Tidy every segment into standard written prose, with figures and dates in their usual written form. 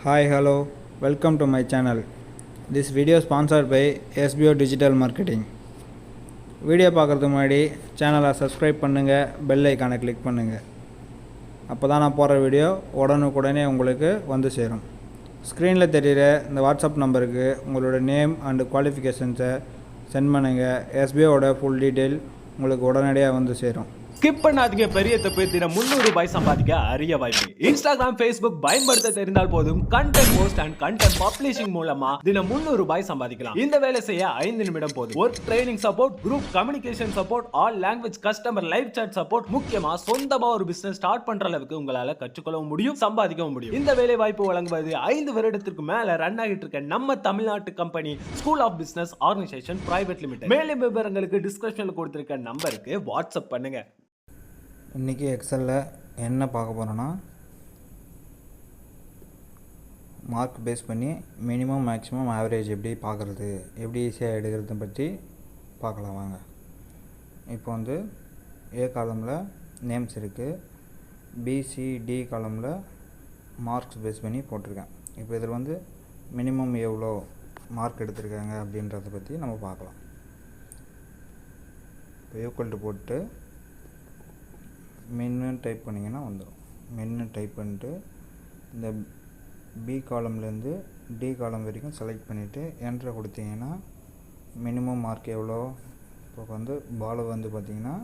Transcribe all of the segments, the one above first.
Hi, hello, welcome to my channel. This video sponsored by SBO Digital Marketing. Video பார்க்குறதுக்கு முன்னாடி சேனலை subscribe பண்ணுங்கள், bell ஐக்கானை click பண்ணுங்கள். அப்போ தான் நான் போடுற வீடியோ உடனுக்குடனே உங்களுக்கு வந்து சேரும். ஸ்க்ரீனில் தெரிகிற இந்த வாட்ஸ்அப் நம்பருக்கு உங்களோட நேம் அண்டு குவாலிஃபிகேஷன்ஸை சென்ட் பண்ணுங்கள். எஸ்பிஓட ஃபுல் டீட்டெயில் உங்களுக்கு உடனடியாக வந்து சேரும். ஸ்கிப் பண்ணாதீங்க. பெரிய தப்பு. தினம் 300 ரூபாய் சம்பாதிக்க அரிய வாய்ப்பு. இன்ஸ்டாகிராம், ஃபேஸ்புக் பயன்படுத்த தெரிந்தால் போதும். Content post and content publishing மூலமா தினம் 300 ரூபாய் சம்பாதிக்கலாம். இந்த வேலை செய்ய 5 நிமிடம் போதும். Work training support, group communication support, all language customer live chat support, முக்கியமா சொந்தமா ஒரு பிசினஸ் ஸ்டார்ட் பண்ற அளவுக்கு உங்களால கற்றுக்கொள்ளவும் முடியும், சம்பாதிக்கவும் முடியும். இந்த வேலை வாய்ப்பு வழங்குவது 5 வருடத்திற்கு மேல ரன் ஆகிட்டு இருக்க நம்ம தமிழ்நாட்டு company school of business organisation private limited. மேலும் விவரங்களுக்கு டிஸ்கிரிப்ஷன்ல கொடுத்திருக்க நம்பருக்கு வாட்ஸ்அப் பண்ணுங்க. இன்றைக்கி எக்ஸலில் என்ன பார்க்க போகிறோன்னா, மார்க் பேஸ் பண்ணி மினிமம் மேக்ஸிமம் ஆவரேஜ் எப்படி பார்க்குறது, எப்படி ஈஸியாக எடுக்கிறத பற்றி பார்க்கலாம் வாங்க. இப்போ வந்து ஏ காலமில் நேம்ஸ் இருக்குது, பிசிடி காலமில் மார்க்ஸ் பேஸ் பண்ணி போட்டிருக்கேன். இப்போ இதில் வந்து மினிமம் எவ்வளோ மார்க் எடுத்திருக்காங்க அப்படின்றத பற்றி நம்ம பார்க்கலாம். இப்போ ஈக்குவல் போட்டு மென்னு டைப் பண்ணிங்கன்னா வந்துடும். மென்னு டைப் பண்ணிட்டு இந்த பி காலம்லேருந்து டி காலம் வரைக்கும் செலக்ட் பண்ணிவிட்டு என்ட்ரை கொடுத்தீங்கன்னா மினிமம் மார்க் எவ்வளோ. இப்போ வந்து பாலு வந்து பார்த்திங்கன்னா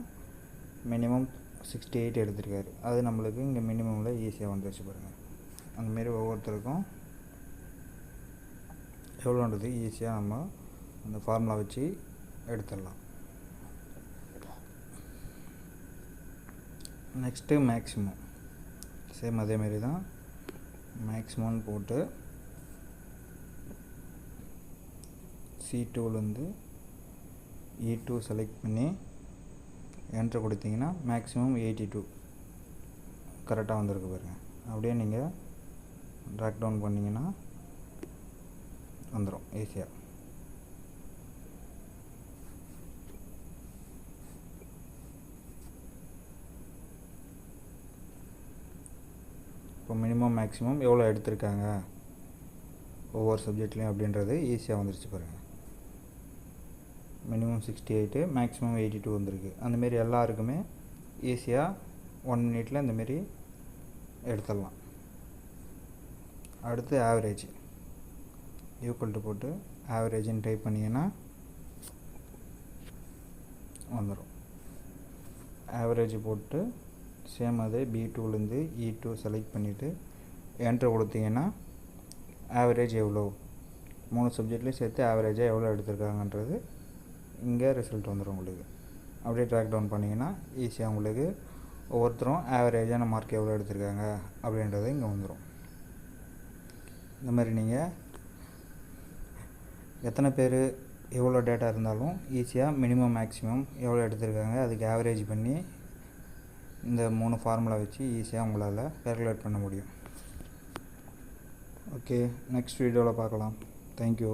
மினிமம் 68 எடுத்திருக்காரு. அது நம்மளுக்கு இங்கே மினிமமில் ஈஸியாக வந்துருச்சு பாருங்கள். அந்தமாரி ஒவ்வொருத்தருக்கும் எவ்வளோன்றது ஈஸியாக நம்ம அந்த ஃபார்முலா வச்சு எடுத்துடலாம். நெக்ஸ்ட்டு மேக்ஸிமம் சேம் அதேமாரி தான். மேக்ஸிமம்னு போட்டு C2லேருந்து E2 செலக்ட் பண்ணி என்ட்ரு கொடுத்தீங்கன்னா மேக்ஸிமம் 82 கரெக்டாக வந்திருக்கு பாருங்கள். அப்படியே நீங்கள் ட்ராக் டவுன் பண்ணிங்கன்னா வந்துடும் ஈஸியாக. இப்போ மினிமம் மேக்ஸிமம் எவ்வளோ எடுத்திருக்காங்க ஒவ்வொரு சப்ஜெக்ட்லேயும் அப்படின்றது ஈஸியாக வந்துருச்சு பாருங்கள். மினிமம் 68, மேக்ஸிமம் 82 வந்திருக்கு. அந்தமாரி எல்லாருக்குமே ஈஸியாக 1 மினிட்டில் இந்தமாரி எடுத்துடலாம். அடுத்து ஆவரேஜ் ஈக்குவல் போட்டு ஆவரேஜ்னு டைப் பண்ணிங்கன்னா வந்துடும். ஆவரேஜ் போட்டு சேம் அதே B2லேருந்து E2 செலக்ட் பண்ணிவிட்டு என்ட்ரு கொடுத்தீங்கன்னா ஆவரேஜ் எவ்வளோ, 3 சப்ஜெக்ட்லேயும் சேர்த்து ஆவரேஜாக எவ்வளோ எடுத்திருக்காங்கன்றது இங்கே ரிசல்ட் வந்துடும் உங்களுக்கு. அப்படியே ட்ராக் டவுன் பண்ணிங்கன்னா ஈஸியாக உங்களுக்கு ஒவ்வொருத்தரும் ஆவரேஜான மார்க் எவ்வளோ எடுத்திருக்காங்க அப்படின்றது இங்கே வந்துடும். இந்த மாதிரி நீங்கள் எத்தனை பேர் எவ்வளோ டேட்டா இருந்தாலும் ஈஸியாக மினிமம் மேக்ஸிமம் எவ்வளோ எடுத்திருக்காங்க அதுக்கு ஆவரேஜ் பண்ணி இந்த 3 ஃபார்முலா வச்சு ஈஸியாக உங்களால் கால்குலேட் பண்ண முடியும். ஓகே, நெக்ஸ்ட் வீடியோவில் பார்க்கலாம். தேங்க்யூ.